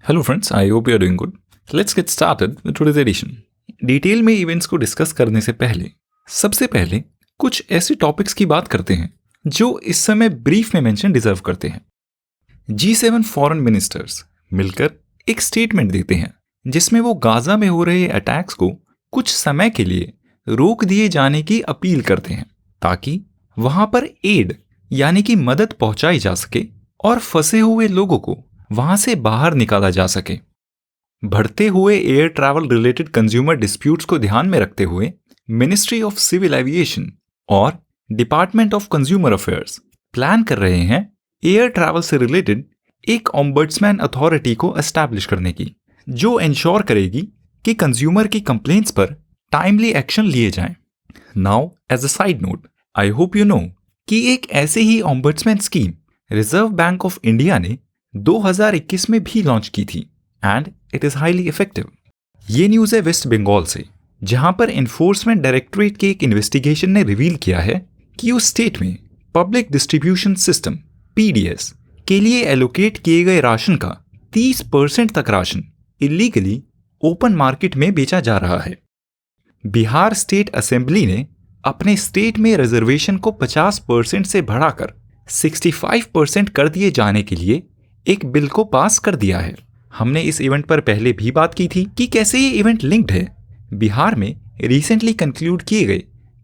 Hello friends, I hope you are doing good. Let's get started with today's edition. Detail में events को discuss करने से पहले सबसे पहले कुछ ऐसे टॉपिक्स की बात करते हैं जो इस समय ब्रीफ में मेंशन डिजर्व करते हैं। G7 फॉरेन मिनिस्टर्स मिलकर एक स्टेटमेंट देते हैं जिसमें वो गाजा में हो रहे अटैक्स को कुछ समय के लिए रोक दिए जाने की अपील करते हैं ताकि वहां पर एड यानी कि मदद पहुंचाई जा सके और फंसे हुए लोगों को वहां से बाहर निकाला जा सके। बढ़ते हुए air travel related consumer disputes को ध्यान में रखते हुए मिनिस्ट्री ऑफ सिविल एविएशन और department of consumer affairs plan कर रहे हैं एयर ट्रैवल से रिलेटेड एक ऑम्बड्समैन अथॉरिटी को एस्टैब्लिश करने की, जो इंश्योर करेगी कि कंज्यूमर की कंप्लेंट्स पर टाइमली एक्शन लिए जाएं। Now as a side note, I hope you know कि एक ऐसे ही ombudsman scheme reserve bank of India ने 2021 में भी लॉन्च की थी and it is highly effective. ये न्यूज है वेस्ट बंगाल से, जहां पर एनफोर्समेंट डायरेक्टरेट के एक इन्वेस्टिगेशन ने रिवील किया है कि उस स्टेट में पब्लिक डिस्ट्रीब्यूशन सिस्टम PDS के लिए एलोकेट किए गए राशन का 30% तक राशन इलीगली ओपन मार्केट में बेचा जा रहा है। बिहार स्टेट असेंबली ने अपने स्टेट में रिजर्वेशन को 50% से बढ़ाकर 65% कर दिए जाने के लिए एक बिल को पास कर दिया है। हमने इस इवेंट पर पहले भी बात की थी कि कैसे ये इवेंट लिंक्ड है बिहार में रिसेंटली कंक्लूड किए गए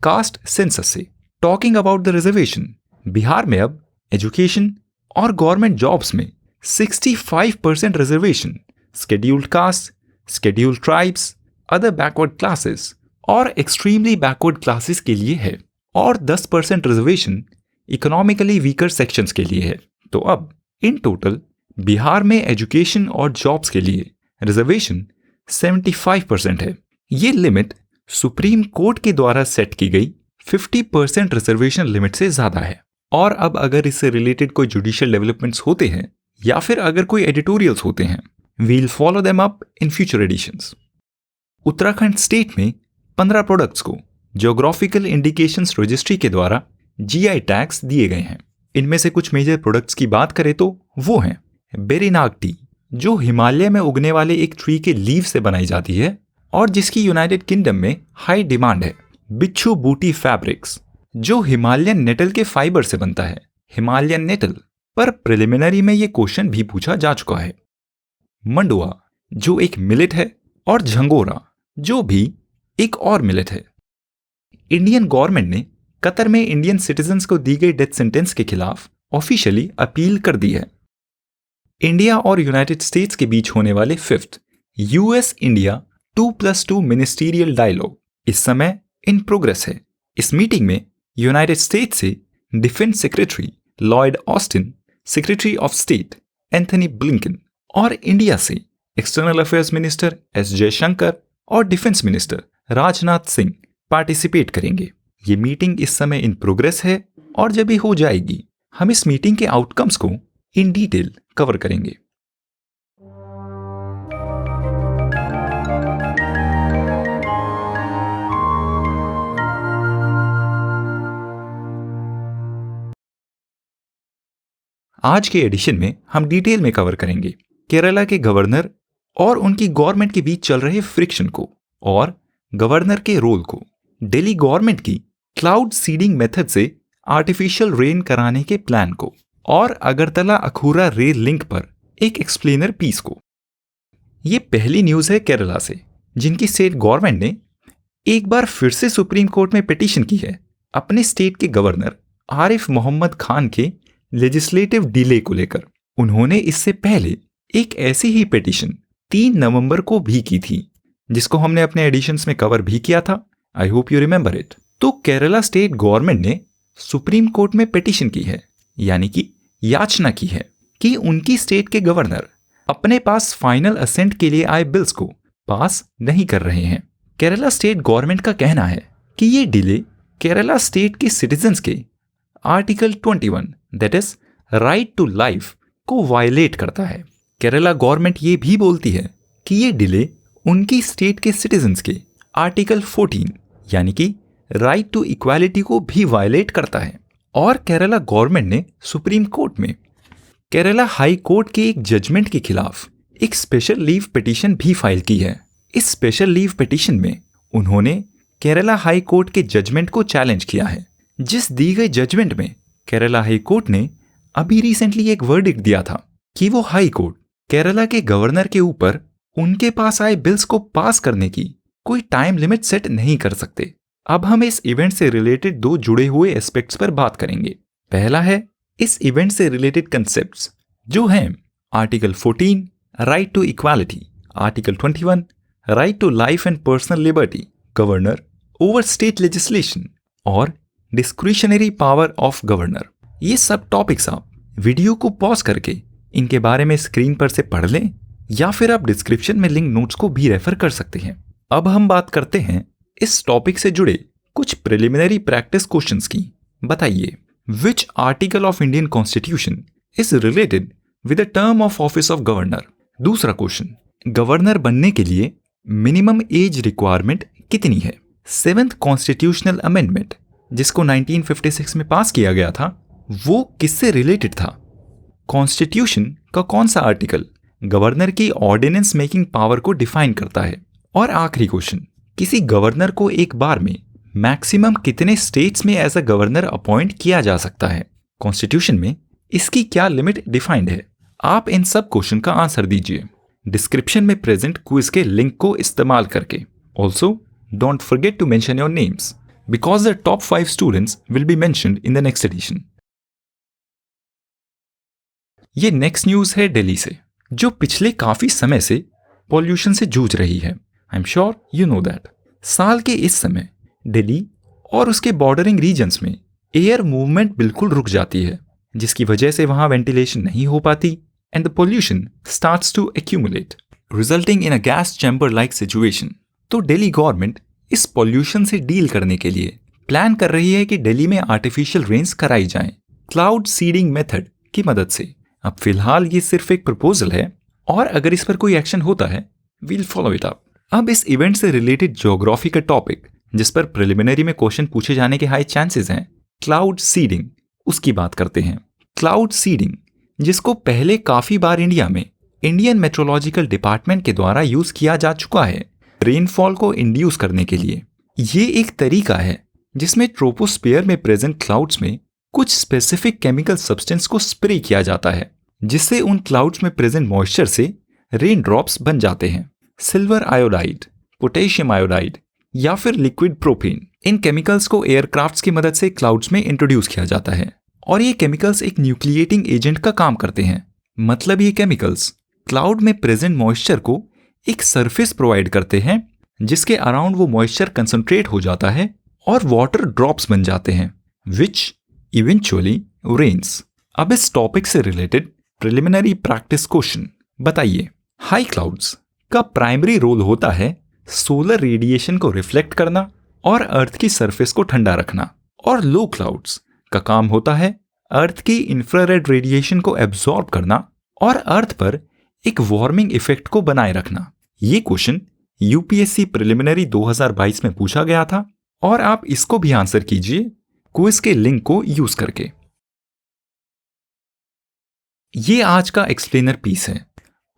कास्ट सेंसस से। Talking about the reservation, Bihar में अब एजुकेशन और गवर्नमेंट जॉब्स में 65% reservation scheduled caste, scheduled tribes, other backward classes और एक्सट्रीमली बैकवर्ड क्लासेस के लिए है और 10% रिजर्वेशन इकोनॉमिकली वीकर सेक्शंस के लिए है। तो अब इन टोटल बिहार में एजुकेशन और जॉब्स के लिए रिजर्वेशन 75% है। ये लिमिट सुप्रीम कोर्ट के द्वारा सेट की गई 50% रिजर्वेशन लिमिट से ज्यादा है। और अब अगर इससे रिलेटेड कोई जुडिशियल डेवलपमेंट्स होते हैं या फिर अगर कोई एडिटोरियल्स होते हैं, we'll follow them up in future editions. Uttarakhand state में 15 प्रोडक्ट्स को ज्योग्राफिकल इंडिकेशंस रजिस्ट्री के द्वारा GI टैग्स दिए गए हैं। इनमें से कुछ मेजर प्रोडक्ट्स की बात करें तो वो हैं बेरीनाग टी, जो हिमालय में उगने वाले एक ट्री के लीव से बनाई जाती है और जिसकी यूनाइटेड किंगडम में हाई डिमांड है। बिच्छू बूटी फैब्रिक्स, जो हिमालयन नेटल के फाइबर से बनता है। हिमालयन नेटल पर प्रिलिमिनरी में ये क्वेश्चन भी पूछा जा चुका है। मंडुआ, जो एक मिलेट है, और झंगोरा, जो भी एक और मिलेट है। इंडियन गवर्नमेंट ने कतर में इंडियन सिटीजन्स को दी गई डेथ सेंटेंस के खिलाफ ऑफिशियली अपील कर दी है। इंडिया और यूनाइटेड स्टेट्स के बीच होने वाले 5th US India 2+2 ministerial dialogue इस समय इन प्रोग्रेस है। इस मीटिंग में यूनाइटेड स्टेट्स से defence secretary Lloyd Austin, secretary of state Antony Blinken और इंडिया से external affairs minister S Jaishankar और defence minister Rajnath Singh participate करेंगे। ये मीटिंग इस समय इन प्रोग्रेस है और जब ये हो जाएगी हम इस मीटिंग के आउटकम्स को इन डिटेल कवर करेंगे। आज के एडिशन में हम डिटेल में कवर करेंगे केरला के गवर्नर और उनकी गवर्नमेंट के बीच चल रहे फ्रिक्शन को और गवर्नर के रोल को, दिल्ली गवर्नमेंट की क्लाउड सीडिंग मेथड से आर्टिफिशियल रेन कराने के प्लान को और अगरतला अखूरा रेल लिंक पर एक एक्सप्लेनर पीस को। ये पहली न्यूज है केरला से, जिनकी स्टेट गवर्नमेंट ने एक बार फिर से सुप्रीम कोर्ट में पिटीशन की है अपने स्टेट के गवर्नर आरिफ मोहम्मद खान के लेजिस्लेटिव डिले को लेकर। उन्होंने इससे पहले एक ऐसी ही पिटीशन 3 नवंबर को भी की थी, जिसको हमने अपने एडिशंस में कवर भी किया था। आई होप यू रिमेंबर इट। तो केरला स्टेट गवर्नमेंट ने सुप्रीम कोर्ट में पिटीशन की है, यानी कि याचना की है कि उनकी स्टेट के गवर्नर अपने पास फाइनल असेंट के लिए आए बिल्स को पास नहीं कर रहे हैं। केरला स्टेट गवर्नमेंट का कहना है कि ये डिले केरला स्टेट के सिटीजन्स के article 21 that is right to life को वायलेट करता है। केरला गवर्नमेंट ये भी बोलती है कि ये डिले उनकी स्टेट के सिटीजन्स के आर्टिकल 14 यानी कि राइट टू इक्वालिटी को भी वायलेट करता है। और केरला गवर्नमेंट ने सुप्रीम कोर्ट में केरला हाई कोर्ट के एक जजमेंट के खिलाफ एक स्पेशल लीव पिटीशन भी फाइल की है। इस स्पेशल लीव पिटीशन में उन्होंने केरला हाई कोर्ट के जजमेंट को चैलेंज किया है। जिस दी गई जजमेंट में केरला हाई कोर्ट ने अभी रिसेंटली एक वर्डिक्ट दिया था कि वो हाई कोर्ट केरला के गवर्नर के ऊपर उनके पास आए बिल्स को पास करने की कोई टाइम लिमिट सेट नहीं कर सकते। अब हम इस इवेंट से रिलेटेड दो जुड़े हुए एस्पेक्ट्स पर बात करेंगे। पहला है इस इवेंट से रिलेटेड कंसेप्ट्स जो हैं article 14 right to equality, article 21 right to life and personal liberty, governor over state legislation और डिस्क्रिशनरी पावर ऑफ गवर्नर। ये सब टॉपिक्स आप वीडियो को पॉज करके इनके बारे में स्क्रीन पर से पढ़ लें या फिर आप डिस्क्रिप्शन में लिंक नोट्स को भी रेफर कर सकते हैं। अब हम बात करते हैं इस टॉपिक से जुड़े कुछ प्रिलिमिनरी प्रैक्टिस क्वेश्चंस की। बताइए, which article of Indian constitution is related with the term of office of governor. दूसरा क्वेश्चन, गवर्नर बनने के लिए मिनिमम एज रिक्वायरमेंट कितनी है। 7th कॉन्स्टिट्यूशनल अमेंडमेंट जिसको 1956 में पास किया गया था वो किससे रिलेटेड था। कॉन्स्टिट्यूशन का कौन सा आर्टिकल गवर्नर की ऑर्डिनेंस मेकिंग पावर को डिफाइन करता है। और आखिरी क्वेश्चन, किसी गवर्नर को एक बार में मैक्सिमम कितने स्टेट्स में एज अ गवर्नर अपॉइंट किया जा सकता है। कॉन्स्टिट्यूशन में इसकी क्या लिमिट डिफाइंड है। आप इन सब क्वेश्चन का आंसर दीजिए डिस्क्रिप्शन में प्रेजेंट क्विज के लिंक को इस्तेमाल करके। Also don't forget to mention your names because the top 5 students will be mentioned in the next edition. ये नेक्स्ट न्यूज है दिल्ली से, जो पिछले काफी समय से पॉल्यूशन से जूझ रही है। I am sure you know that. साल के इस समय दिल्ली और उसके बॉर्डरिंग रीजन्स में एयर मूवमेंट बिल्कुल रुक जाती है, जिसकी वजह से वहां वेंटिलेशन नहीं हो पाती and the pollution starts to accumulate resulting in a gas chamber like situation. तो दिल्ली गवर्नमेंट इस पॉल्यूशन से डील करने के लिए प्लान कर रही है कि दिल्ली में आर्टिफिशियल रेन्स कराई जाएं क्लाउड सीडिंग मेथड की मदद से। अब फिलहाल ये सिर्फ एक प्रपोजल है और अगर इस पर कोई एक्शन होता है वील फॉलो इट अप। अब इस इवेंट से रिलेटेड ज्योग्राफी का टॉपिक जिस पर प्रिलिमिनरी में क्वेश्चन पूछे जाने के हाई चांसेस हैं, क्लाउड सीडिंग, उसकी बात करते हैं। क्लाउड सीडिंग जिसको पहले काफी बार इंडिया में इंडियन मेट्रोलॉजिकल डिपार्टमेंट के द्वारा यूज किया जा चुका है रेनफॉल को इंड्यूस करने के लिए। ये एक तरीका है जिसमें ट्रोपोस्फीयर में प्रेजेंट क्लाउड्स में कुछ स्पेसिफिक केमिकल सब्सटेंस को स्प्रे किया जाता है जिससे उन क्लाउड्स में प्रेजेंट मॉइस्चर से रेन ड्रॉप्स बन जाते हैं। सिल्वर आयोडाइड, पोटेशियम आयोडाइड या फिर लिक्विड प्रोपेन, इन केमिकल्स को एयरक्राफ्ट्स की मदद से क्लाउड्स में इंट्रोड्यूस किया जाता है और ये केमिकल्स एक न्यूक्लिएटिंग एजेंट का काम करते हैं। मतलब ये केमिकल्स क्लाउड में प्रेजेंट मॉइस्चर को एक सरफेस प्रोवाइड करते हैं जिसके अराउंड वो मॉइस्चर कंसंट्रेट हो जाता है और वाटर ड्रॉप्स बन जाते हैं विच इवेंचुअली रेन्स। अब इस टॉपिक से रिलेटेड प्रिलिमिनरी प्रैक्टिस क्वेश्चन। बताइए, हाई क्लाउड्स का प्राइमरी रोल होता है सोलर रेडिएशन को रिफ्लेक्ट करना और अर्थ की सरफेस को ठंडा रखना, और लो क्लाउड्स का काम होता है अर्थ की इंफ्रारेड रेडिएशन को एब्जॉर्ब करना और अर्थ पर एक वार्मिंग इफेक्ट को बनाए रखना। ये क्वेश्चन यूपीएससी प्रिलिमिनरी 2022 में पूछा गया था और आप इसको भी आंसर कीजिए क्विज के लिंक को यूज करके। ये आज का एक्सप्लेनर पीस है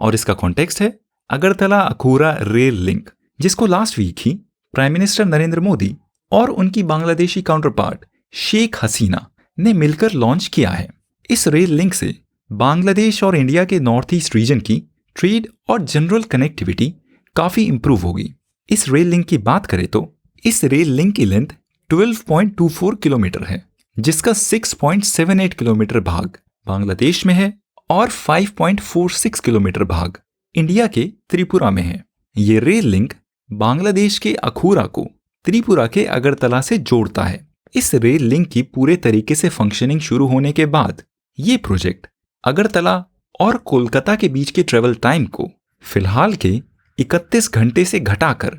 और इसका कॉन्टेक्स्ट है अगरतला अखूरा रेल लिंक, जिसको लास्ट वीक ही प्राइम मिनिस्टर नरेंद्र मोदी और उनकी बांग्लादेशी काउंटरपार्ट शेख हसीना ने मिलकर लॉन्च किया है। इस रेल लिंक से बांग्लादेश और इंडिया के नॉर्थ ईस्ट रीजन की ट्रेड और जनरल कनेक्टिविटी काफी इंप्रूव होगी। इस रेल लिंक की बात करें तो इस रेल लिंक की लेंथ 12.24 किलोमीटर है, जिसका 6.78 किलोमीटर भाग बांग्लादेश में है और 5.46 किलोमीटर भाग इंडिया के त्रिपुरा में है। ये रेल लिंक बांग्लादेश के अखूरा को त्रिपुरा के अगरतला से जोड़ता है। इस रेल लिंक की पूरे तरीके से फंक्शनिंग शुरू होने के बाद ये प्रोजेक्ट अगरतला और कोलकाता के बीच के ट्रेवल टाइम को फिलहाल के 31 घंटे से घटाकर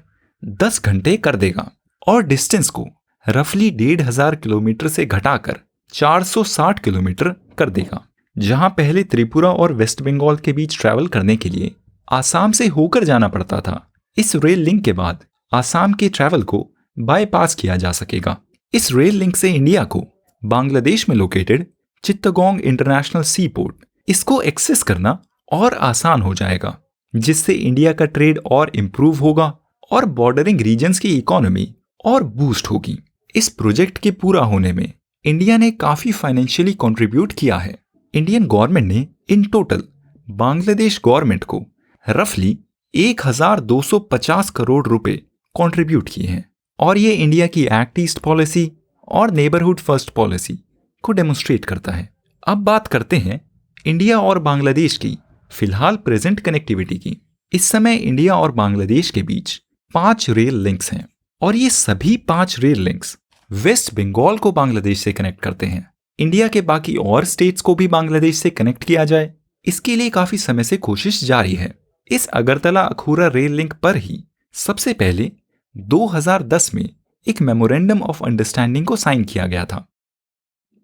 10 घंटे कर देगा और डिस्टेंस को रफली 1,500 किलोमीटर से घटाकर 460 किलोमीटर कर देगा। जहां पहले त्रिपुरा और वेस्ट बंगाल के बीच ट्रैवल करने के लिए आसाम से होकर जाना पड़ता था, इस रेल लिंक के बाद आसाम के ट्रैवल को बाईपास किया जा सकेगा। इस रेल लिंक से इंडिया को बांग्लादेश में लोकेटेड चित्तगोंग इंटरनेशनल सी पोर्ट इसको एक्सेस करना और आसान हो जाएगा। जिससे इंडिया का ट्रेड और इम्प्रूव होगा और बॉर्डरिंग रीजन्स की इकोनॉमी और बूस्ट होगी। इस प्रोजेक्ट के पूरा होने में इंडिया ने काफी फाइनेंशियली कंट्रीब्यूट किया है। इंडियन गवर्नमेंट ने इन टोटल बांग्लादेश गवर्नमेंट को रफली 1250 करोड़ रुपए कंट्रीब्यूट किए हैं और ये इंडिया की एक्ट ईस्ट पॉलिसी और नेबरहुड फर्स्ट पॉलिसी को डेमोन्स्ट्रेट करता है। अब बात करते हैं इंडिया और बांग्लादेश की फिलहाल प्रेजेंट कनेक्टिविटी की। इस समय इंडिया और बांग्लादेश के बीच 5 रेल लिंक्स हैं और ये सभी 5 रेल लिंक्स वेस्ट बंगाल को बांग्लादेश से कनेक्ट करते हैं। इंडिया के बाकी और स्टेट्स को भी बांग्लादेश से कनेक्ट किया जाए, इसके लिए काफी समय से कोशिश जारी है। इस अगरतला अखूरा रेल लिंक पर ही सबसे पहले 2010 में एक मेमोरेंडम ऑफ अंडरस्टैंडिंग को साइन किया गया था।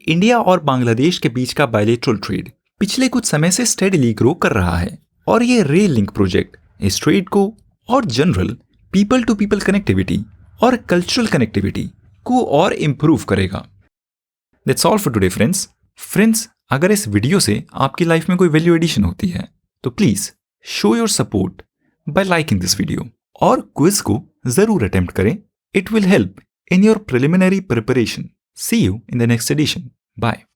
इंडिया और बांग्लादेश के बीच का बायलैटरल ट्रेड पिछले कुछ समय से स्टेडीली ग्रो कर रहा है और ये रेल लिंक प्रोजेक्ट इस ट्रेड को और general people to people connectivity और कल्चरल कनेक्टिविटी को और इम्प्रूव करेगा। That's all for today friends, अगर इस वीडियो से आपकी लाइफ में कोई वैल्यू एडिशन होती है तो please show your support bye liking this video और क्विज को जरूर अटेम्प्ट करें। It will help in your preliminary preparation. See you in the next edition. Bye.